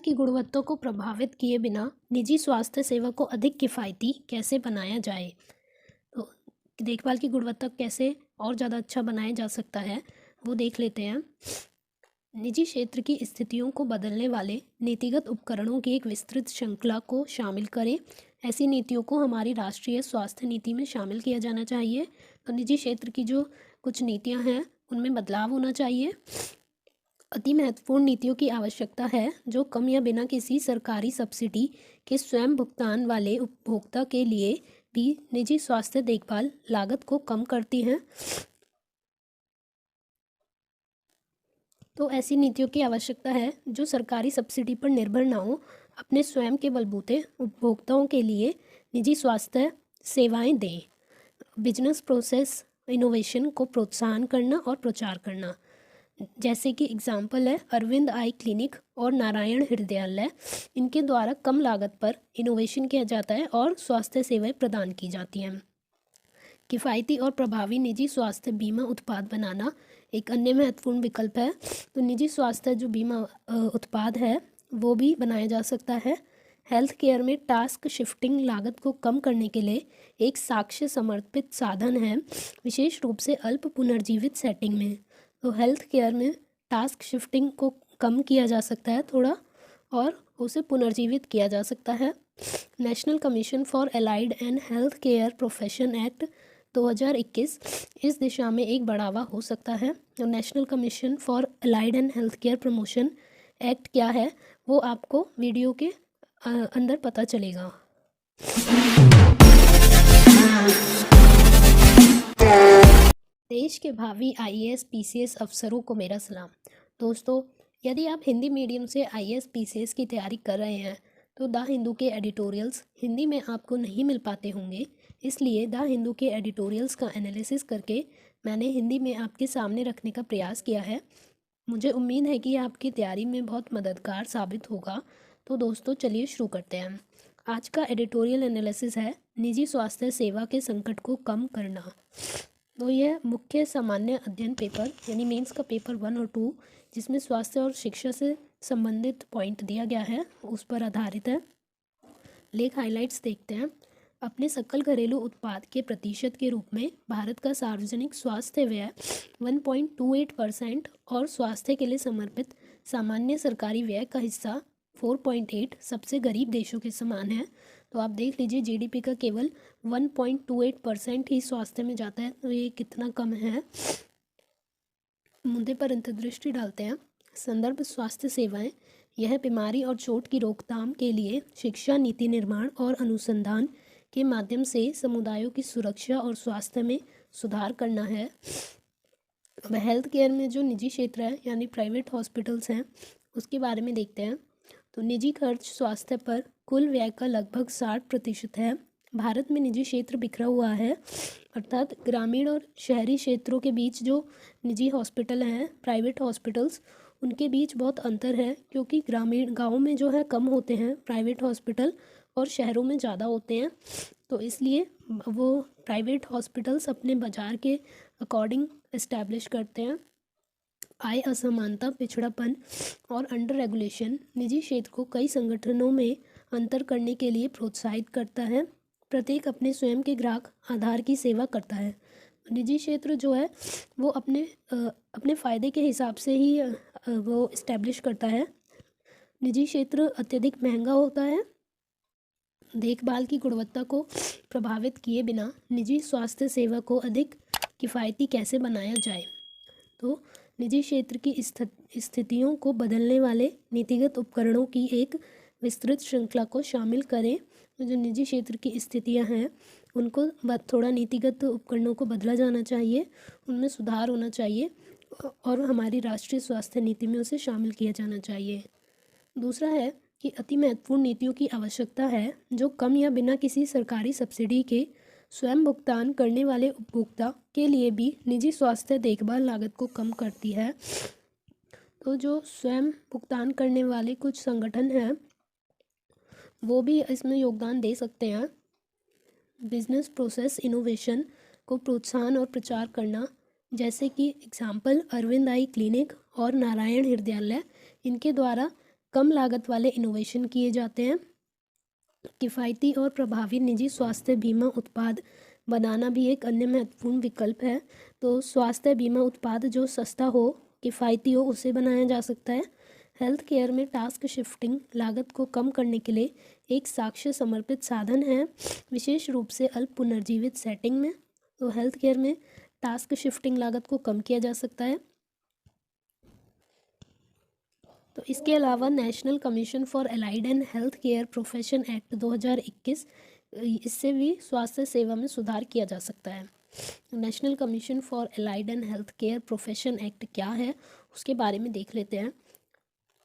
की गुणवत्ता को प्रभावित किए बिना निजी स्वास्थ्य सेवा को अधिक किफ़ायती कैसे बनाया जाए। तो देखभाल की गुणवत्ता कैसे और ज़्यादा अच्छा बनाया जा सकता है वो देख लेते हैं। निजी क्षेत्र की स्थितियों को बदलने वाले नीतिगत उपकरणों की एक विस्तृत श्रृंखला को शामिल करें। ऐसी नीतियों को हमारी राष्ट्रीय स्वास्थ्य नीति में शामिल किया जाना चाहिए। तो निजी क्षेत्र की जो कुछ नीतियां हैं उनमें बदलाव होना चाहिए। अति महत्वपूर्ण नीतियों की आवश्यकता है जो कम या बिना किसी सरकारी सब्सिडी के स्वयं भुगतान वाले उपभोक्ता के लिए भी निजी स्वास्थ्य देखभाल लागत को कम करती हैं। तो ऐसी नीतियों की आवश्यकता है जो सरकारी सब्सिडी पर निर्भर ना हो, अपने स्वयं के बलबूते उपभोक्ताओं के लिए निजी स्वास्थ्य सेवाएं दें। बिजनेस प्रोसेस इनोवेशन को प्रोत्साहन करना और प्रचार करना, जैसे कि एग्जाम्पल है अरविंद आई क्लिनिक और नारायण हृदयालय। इनके द्वारा कम लागत पर इनोवेशन किया जाता है और स्वास्थ्य सेवाएं प्रदान की जाती हैं। किफ़ायती और प्रभावी निजी स्वास्थ्य बीमा उत्पाद बनाना एक अन्य महत्वपूर्ण विकल्प है। तो निजी स्वास्थ्य जो बीमा उत्पाद है वो भी बनाया जा सकता है। हेल्थ केयर में टास्क शिफ्टिंग लागत को कम करने के लिए एक साक्ष्य समर्पित साधन है, विशेष रूप से अल्प पुनर्जीवित सेटिंग में। तो हेल्थ केयर में टास्क शिफ्टिंग को कम किया जा सकता है थोड़ा, और उसे पुनर्जीवित किया जा सकता है। National commission for allied and health care profession act 2021 इस दिशा में एक बढ़ावा हो सकता है। और national commission for allied and health care promotion act क्या है वो आपको वीडियो के अंदर पता चलेगा। देश के भावी आईएएस पीसीएस अफसरों को मेरा सलाम। दोस्तों, यदि आप हिंदी मीडियम से आईएएस पीसीएस की तैयारी कर रहे हैं तो द हिंदू के एडिटोरियल्स हिंदी में आपको नहीं मिल पाते होंगे, इसलिए द हिंदू के एडिटोरियल्स का एनालिसिस करके मैंने हिंदी में आपके सामने रखने का प्रयास किया है। मुझे उम्मीद है कि यह आपकी तैयारी में बहुत मददगार साबित होगा। तो दोस्तों चलिए शुरू करते हैं। आज का एडिटोरियल एनालिसिस है निजी स्वास्थ्य सेवा के संकट को कम करना। तो यह मुख्य सामान्य अध्ययन पेपर यानी मेंस का पेपर 1 और 2, जिसमें स्वास्थ्य और शिक्षा से संबंधित पॉइंट दिया गया है, उस पर आधारित है। लेख हाइलाइट्स देखते हैं। अपने सकल घरेलू उत्पाद के प्रतिशत के रूप में भारत का सार्वजनिक स्वास्थ्य व्यय 1.28% और स्वास्थ्य के लिए समर्पित सामान्य सरकारी व्यय का हिस्सा 4.8 सबसे गरीब देशों के समान है। तो आप देख लीजिए जीडीपी का केवल 1.28% ही स्वास्थ्य में जाता है, तो ये कितना कम है। मुद्दे पर अंतर्दृष्टि डालते हैं। संदर्भ स्वास्थ्य सेवाएं, यह बीमारी और चोट की रोकथाम के लिए शिक्षा, नीति निर्माण और अनुसंधान के माध्यम से समुदायों की सुरक्षा और स्वास्थ्य में सुधार करना है। अब हेल्थ केयर में जो निजी क्षेत्र है यानी प्राइवेट हॉस्पिटल्स हैं उसके बारे में देखते हैं। तो निजी खर्च स्वास्थ्य पर कुल व्यय का लगभग 60% है। भारत में निजी क्षेत्र बिखरा हुआ है, अर्थात ग्रामीण और शहरी क्षेत्रों के बीच जो निजी हॉस्पिटल हैं, प्राइवेट हॉस्पिटल्स, उनके बीच बहुत अंतर है, क्योंकि ग्रामीण गाँव में जो है कम होते हैं प्राइवेट हॉस्पिटल और शहरों में ज़्यादा होते हैं। तो इसलिए वो प्राइवेट हॉस्पिटल्स अपने बाज़ार के अकॉर्डिंग इस्टेब्लिश करते हैं। आय असमानता, पिछड़ापन और अंडर रेगुलेशन निजी क्षेत्र को कई संगठनों में अंतर करने के लिए प्रोत्साहित करता है। प्रत्येक अपने स्वयं के ग्राहक आधार की सेवा करता है। निजी क्षेत्र जो है वो अपने फ़ायदे के हिसाब से ही वो इस्टेब्लिश करता है। निजी क्षेत्र अत्यधिक महंगा होता है। देखभाल की गुणवत्ता को प्रभावित किए बिना निजी स्वास्थ्य सेवा को अधिक किफ़ायती कैसे बनाया जाए। तो निजी क्षेत्र की स्थितियों को बदलने वाले नीतिगत उपकरणों की एक विस्तृत श्रृंखला को शामिल करें। जो निजी क्षेत्र की स्थितियां हैं उनको थोड़ा नीतिगत उपकरणों को बदला जाना चाहिए, उनमें सुधार होना चाहिए और हमारी राष्ट्रीय स्वास्थ्य नीति में उसे शामिल किया जाना चाहिए। दूसरा है कि अति महत्वपूर्ण नीतियों की आवश्यकता है जो कम या बिना किसी सरकारी सब्सिडी के स्वयं भुगतान करने वाले उपभोक्ता के लिए भी निजी स्वास्थ्य देखभाल लागत को कम करती है। तो जो स्वयं भुगतान करने वाले कुछ संगठन हैं वो भी इसमें योगदान दे सकते हैं। बिजनेस प्रोसेस इनोवेशन को प्रोत्साहन और प्रचार करना, जैसे कि एग्जाम्पल अरविंद आई क्लिनिक और नारायण हृदयालय, इनके द्वारा कम लागत वाले इनोवेशन किए जाते हैं। किफ़ायती और प्रभावी निजी स्वास्थ्य बीमा उत्पाद बनाना भी एक अन्य महत्वपूर्ण विकल्प है। तो स्वास्थ्य बीमा उत्पाद जो सस्ता हो, किफ़ायती हो, उसे बनाया जा सकता है। हेल्थ केयर में टास्क शिफ्टिंग लागत को कम करने के लिए एक साक्ष्य समर्पित साधन है, विशेष रूप से अल्प पुनर्जीवित सेटिंग में। तो हेल्थ केयर में टास्क शिफ्टिंग लागत को कम किया जा सकता है। तो इसके अलावा national commission for allied and health care profession act 2021, इससे भी स्वास्थ्य सेवा में सुधार किया जा सकता है। National commission for allied and health care profession act क्या है, उसके बारे में देख लेते हैं।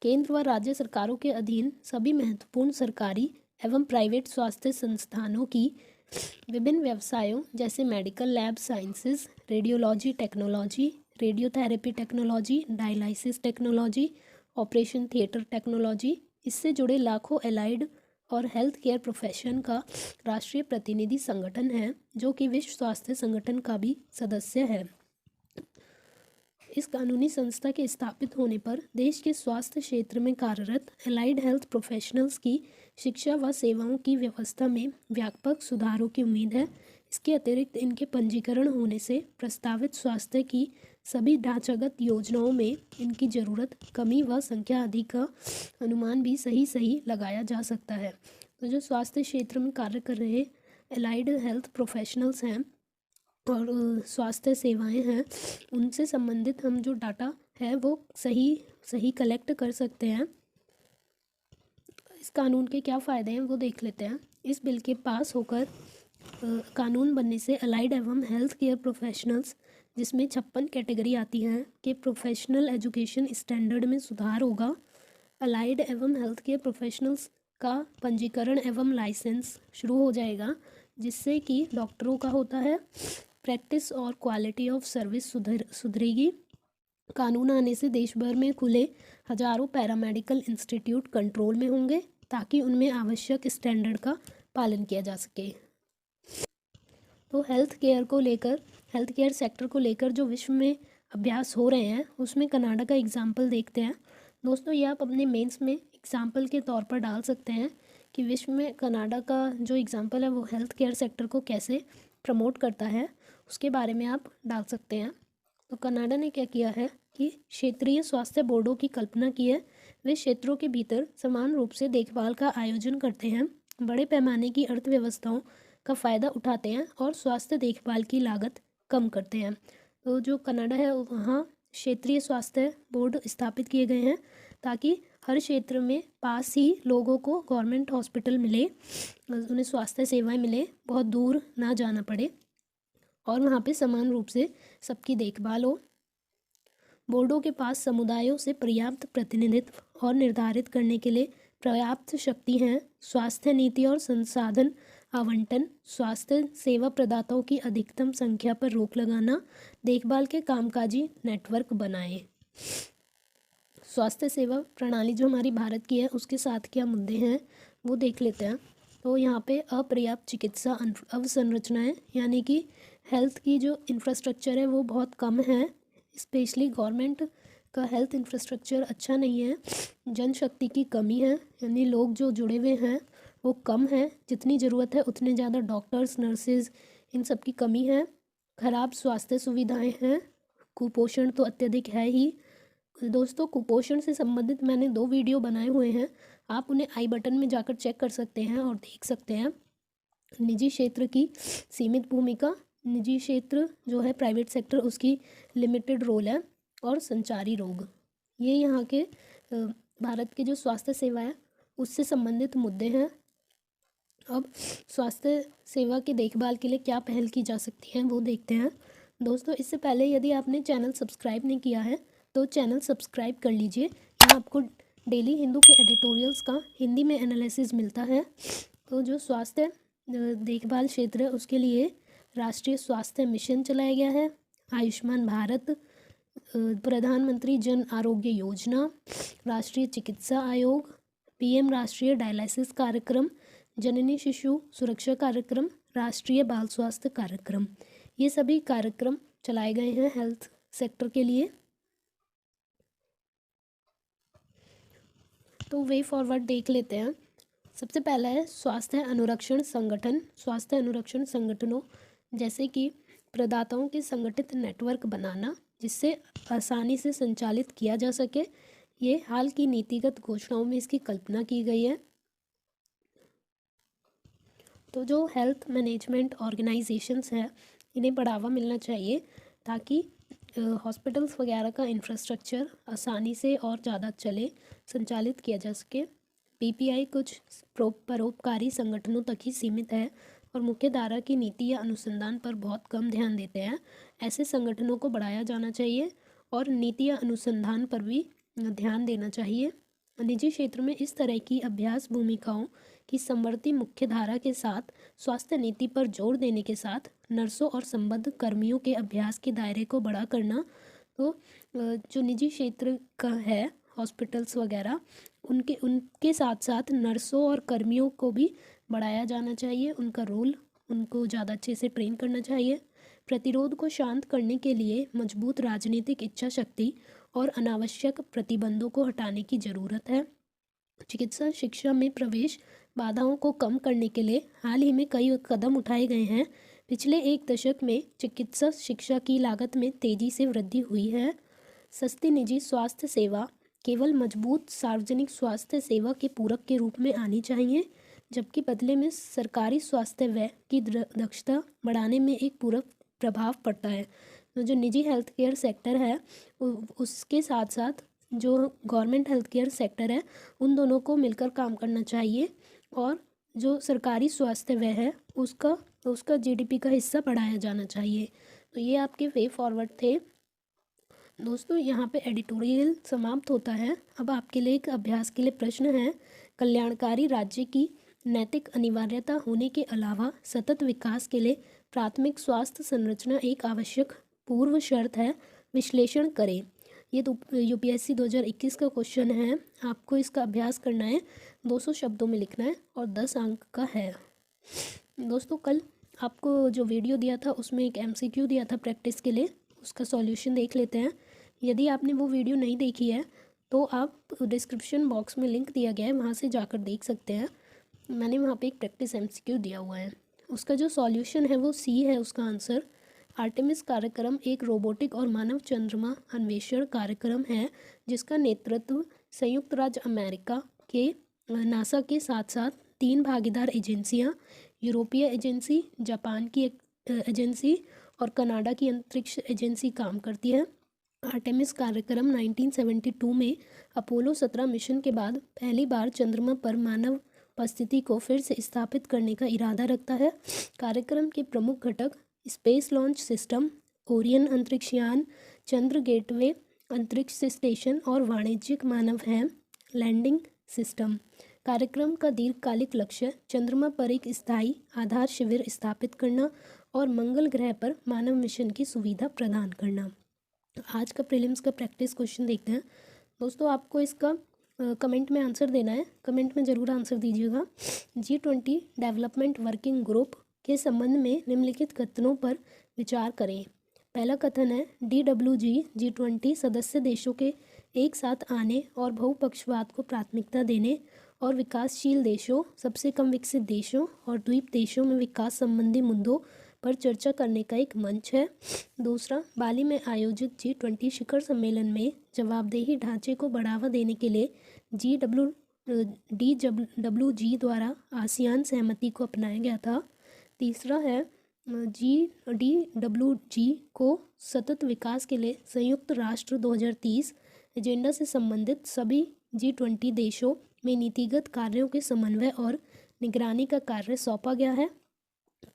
केंद्र व राज्य सरकारों के अधीन सभी महत्वपूर्ण सरकारी एवं प्राइवेट स्वास्थ्य संस्थानों की विभिन्न व्यवसायों जैसे medical lab sciences, radiology technology, radiotherapy technology, dialysis technology, operation theatre technology, इससे जुड़े लाखों एलाइड और हेल्थ केयर प्रोफेशन का राष्ट्रीय प्रतिनिधि संगठन है, जो कि विश्व स्वास्थ्य संगठन का भी सदस्य है। इस कानूनी संस्था के स्थापित होने पर देश के स्वास्थ्य क्षेत्र में कार्यरत एलाइड हेल्थ प्रोफेशनल्स की शिक्षा व सेवाओं की व्यवस्था में व्यापक सुधारों की उम्मीद है। इसके अतिरिक्त इनके पंजीकरण होने से प्रस्तावित स्वास्थ्य की सभी ढांचागत योजनाओं में इनकी ज़रूरत कमी व संख्या अधिक का अनुमान भी सही लगाया जा सकता है। तो जो स्वास्थ्य क्षेत्र में कार्य कर रहे एलाइड हेल्थ प्रोफेशनल्स हैं और स्वास्थ्य सेवाएं हैं, उनसे संबंधित हम जो डाटा है वो सही कलेक्ट कर सकते हैं। इस कानून के क्या फ़ायदे हैं वो देख लेते हैं। इस बिल के पास होकर कानून बनने से अलाइड एवं हेल्थ केयर प्रोफेशनल्स, जिसमें 56 कैटेगरी आती हैं, के प्रोफेशनल एजुकेशन स्टैंडर्ड में सुधार होगा। अलाइड एवं हेल्थ केयर प्रोफेशनल्स का पंजीकरण एवं लाइसेंस शुरू हो जाएगा, जिससे कि डॉक्टरों का होता है प्रैक्टिस और क्वालिटी ऑफ सर्विस सुधरेगी। कानून आने से देश भर में खुले हजारों पैरामेडिकल इंस्टीट्यूट कंट्रोल में होंगे, ताकि उनमें आवश्यक स्टैंडर्ड का पालन किया जा सके। तो हेल्थ केयर सेक्टर को लेकर जो विश्व में अभ्यास हो रहे हैं, उसमें कनाडा का एग्जाम्पल देखते हैं। दोस्तों, ये आप अपने मेंस में एग्जाम्पल के तौर पर डाल सकते हैं कि विश्व में कनाडा का जो एग्जाम्पल है वो हेल्थ केयर सेक्टर को कैसे प्रमोट करता है, उसके बारे में आप डाल सकते हैं। तो कनाडा ने क्या किया है कि क्षेत्रीय स्वास्थ्य बोर्डों की कल्पना की है। वे क्षेत्रों के भीतर समान रूप से देखभाल का आयोजन करते हैं, बड़े पैमाने की अर्थव्यवस्थाओं का फ़ायदा उठाते हैं और स्वास्थ्य देखभाल की लागत कम करते हैं। तो जो कनाडा है वहाँ क्षेत्रीय स्वास्थ्य बोर्ड स्थापित किए गए हैं, ताकि हर क्षेत्र में पास ही लोगों को गवर्नमेंट हॉस्पिटल मिले, उन्हें स्वास्थ्य सेवाएं मिले, बहुत दूर ना जाना पड़े और वहाँ पे समान रूप से सबकी देखभाल हो। बोर्डों के पास समुदायों से पर्याप्त प्रतिनिधित्व और निर्धारित करने के लिए पर्याप्त शक्ति है। स्वास्थ्य नीति और संसाधन आवंटन, स्वास्थ्य सेवा प्रदाताओं की अधिकतम संख्या पर रोक लगाना, देखभाल के कामकाजी नेटवर्क बनाएं। स्वास्थ्य सेवा प्रणाली जो हमारी भारत की है, उसके साथ क्या मुद्दे हैं वो देख लेते हैं। तो यहाँ पे अपर्याप्त चिकित्सा अवसंरचनाएं, यानी कि हेल्थ की जो इंफ्रास्ट्रक्चर है वो बहुत कम है, स्पेशली गवर्नमेंट का हेल्थ इंफ्रास्ट्रक्चर अच्छा नहीं है। जनशक्ति की कमी है, यानी लोग जो जुड़े हुए हैं वो कम है, जितनी ज़रूरत है उतने ज़्यादा डॉक्टर्स, नर्सेज, इन सब की कमी है। खराब स्वास्थ्य सुविधाएं हैं। कुपोषण तो अत्यधिक है ही। दोस्तों, कुपोषण से संबंधित मैंने 2 वीडियो बनाए हुए हैं, आप उन्हें आई बटन में जाकर चेक कर सकते हैं और देख सकते हैं। निजी क्षेत्र की सीमित भूमिका, निजी क्षेत्र जो है प्राइवेट सेक्टर, उसकी लिमिटेड रोल है, और संचारी रोग, ये यहाँ के भारत के जो स्वास्थ्य सेवा है उससे संबंधित मुद्दे हैं। अब स्वास्थ्य सेवा की देखभाल के लिए क्या पहल की जा सकती है वो देखते हैं। दोस्तों, इससे पहले यदि आपने चैनल सब्सक्राइब नहीं किया है तो चैनल सब्सक्राइब कर लीजिए। यहाँ आपको डेली हिंदू के एडिटोरियल्स का हिंदी में एनालिसिस मिलता है। तो जो स्वास्थ्य देखभाल क्षेत्र है उसके लिए राष्ट्रीय स्वास्थ्य मिशन चलाया गया है, आयुष्मान भारत, प्रधानमंत्री जन आरोग्य योजना, राष्ट्रीय चिकित्सा आयोग, पीएम राष्ट्रीय डायलिसिस कार्यक्रम, जननी शिशु सुरक्षा कार्यक्रम, राष्ट्रीय बाल स्वास्थ्य कार्यक्रम, ये सभी कार्यक्रम चलाए गए हैं हेल्थ सेक्टर के लिए। तो वे फॉरवर्ड देख लेते हैं। सबसे पहला है स्वास्थ्य अनुरक्षण संगठन। स्वास्थ्य अनुरक्षण संगठनों जैसे कि प्रदाताओं के संगठित नेटवर्क बनाना जिससे आसानी से संचालित किया जा सके। ये हाल की नीतिगत घोषणाओं में इसकी कल्पना की गई है। तो जो हेल्थ मैनेजमेंट ऑर्गेनाइजेशंस हैं इन्हें बढ़ावा मिलना चाहिए ताकि हॉस्पिटल्स वगैरह का इंफ्रास्ट्रक्चर आसानी से और ज़्यादा चले, संचालित किया जा सके। पीपीआई कुछ परोपकारी संगठनों तक ही सीमित है और मुख्य धारा की नीति या अनुसंधान पर बहुत कम ध्यान देते हैं। ऐसे संगठनों को बढ़ाया जाना चाहिए और नीति या अनुसंधान पर भी ध्यान देना चाहिए। निजी क्षेत्र में इस तरह की अभ्यास भूमिकाओं की समवर्ती मुख्य धारा के साथ स्वास्थ्य नीति पर जोर देने के साथ नर्सों और संबद्ध कर्मियों के अभ्यास के दायरे को बड़ा करना। तो जो निजी क्षेत्र का है हॉस्पिटल्स वगैरह उनके साथ साथ नर्सों और कर्मियों को भी बढ़ाया जाना चाहिए। उनका रोल उनको ज़्यादा अच्छे से ट्रेन करना चाहिए। प्रतिरोध को शांत करने के लिए मजबूत राजनीतिक इच्छा शक्ति और अनावश्यक प्रतिबंधों को हटाने की ज़रूरत है। चिकित्सा शिक्षा में प्रवेश बाधाओं को कम करने के लिए हाल ही में कई कदम उठाए गए हैं। पिछले एक दशक में चिकित्सा शिक्षा की लागत में तेज़ी से वृद्धि हुई है। सस्ती निजी स्वास्थ्य सेवा केवल मजबूत सार्वजनिक स्वास्थ्य सेवा के पूरक के रूप में आनी चाहिए, जबकि बदले में सरकारी स्वास्थ्य व्यय की दक्षता बढ़ाने में एक पूरक प्रभाव पड़ता है। तो जो निजी हेल्थ केयर सेक्टर है उसके साथ साथ जो गवर्नमेंट हेल्थ केयर सेक्टर है उन दोनों को मिलकर काम करना चाहिए और जो सरकारी स्वास्थ्य व्यय है उसका जीडीपी का हिस्सा बढ़ाया जाना चाहिए। तो ये आपके वे फॉरवर्ड थे। दोस्तों यहाँ पे एडिटोरियल समाप्त होता है। अब आपके लिए एक अभ्यास के लिए प्रश्न है। कल्याणकारी राज्य की नैतिक अनिवार्यता होने के अलावा सतत विकास के लिए प्राथमिक स्वास्थ्य संरचना एक आवश्यक पूर्व शर्त है। विश्लेषण करें। ये तो यूपीएससी 2021 का क्वेश्चन है। आपको इसका अभ्यास करना है, 200 शब्दों में लिखना है और 10 अंक का है। दोस्तों कल आपको जो वीडियो दिया था उसमें एक एमसीक्यू दिया था प्रैक्टिस के लिए, उसका सॉल्यूशन देख लेते हैं। यदि आपने वो वीडियो नहीं देखी है तो आप डिस्क्रिप्शन बॉक्स में लिंक दिया गया है, वहाँ से जाकर देख सकते हैं। मैंने वहाँ पे एक प्रैक्टिस एमसीक्यू दिया हुआ है। उसका जो सॉल्यूशन है वो सी है उसका आंसर। आर्टेमिस कार्यक्रम एक रोबोटिक और मानव चंद्रमा अन्वेषण कार्यक्रम है जिसका नेतृत्व संयुक्त राज्य अमेरिका के नासा के साथ साथ 3 भागीदार एजेंसियां, यूरोपीय एजेंसी, जापान की एजेंसी और कनाडा की अंतरिक्ष एजेंसी काम करती है। आर्टेमिस कार्यक्रम 1972 में अपोलो 17 मिशन के बाद पहली बार चंद्रमा पर मानव उपस्थिति को फिर से स्थापित करने का इरादा रखता है। कार्यक्रम के प्रमुख घटक स्पेस लॉन्च सिस्टम, ओरियन अंतरिक्षयान, चंद्र गेटवे अंतरिक्ष स्टेशन और वाणिज्यिक मानव है लैंडिंग सिस्टम। कार्यक्रम का दीर्घकालिक लक्ष्य चंद्रमा पर एक स्थायी आधार शिविर स्थापित करना और मंगल ग्रह पर मानव मिशन की सुविधा प्रदान करना। आज का प्रीलिम्स का प्रैक्टिस क्वेश्चन देखते हैं। दोस्तों आपको इसका कमेंट में आंसर देना है, कमेंट में ज़रूर आंसर दीजिएगा। G20 डेवलपमेंट वर्किंग ग्रुप के संबंध में निम्नलिखित कथनों पर विचार करें। पहला कथन है DWG G20 सदस्य देशों के एक साथ आने और बहुपक्षवाद को प्राथमिकता देने और विकासशील देशों, सबसे कम विकसित देशों और द्वीप देशों में विकास संबंधी मुद्दों पर चर्चा करने का एक मंच है। दूसरा, बाली में आयोजित G20 शिखर सम्मेलन में जवाबदेही ढांचे को बढ़ावा देने के लिए DWG द्वारा आसियान सहमति को अपनाया गया था। तीसरा है DWG को सतत विकास के लिए संयुक्त राष्ट्र 2030 एजेंडा से संबंधित सभी G20 देशों में नीतिगत कार्यों के समन्वय और निगरानी का कार्य सौंपा गया है।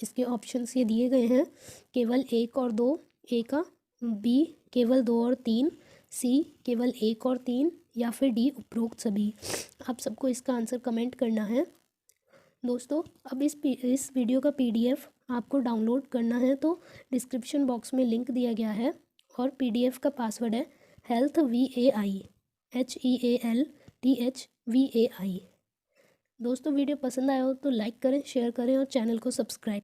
इसके ऑप्शंस ये दिए गए हैं, केवल 1 और 2, ए का, बी केवल 2 और 3, सी केवल 1 और 3 या फिर डी उपरोक्त सभी। आप सबको इसका आंसर कमेंट करना है। दोस्तों अब इस वीडियो का PDF आपको डाउनलोड करना है तो डिस्क्रिप्शन बॉक्स में लिंक दिया गया है और PDF का पासवर्ड है HEALTHVAI HEALTHVAI। दोस्तों वीडियो पसंद आया हो तो लाइक करें, शेयर करें और चैनल को सब्सक्राइब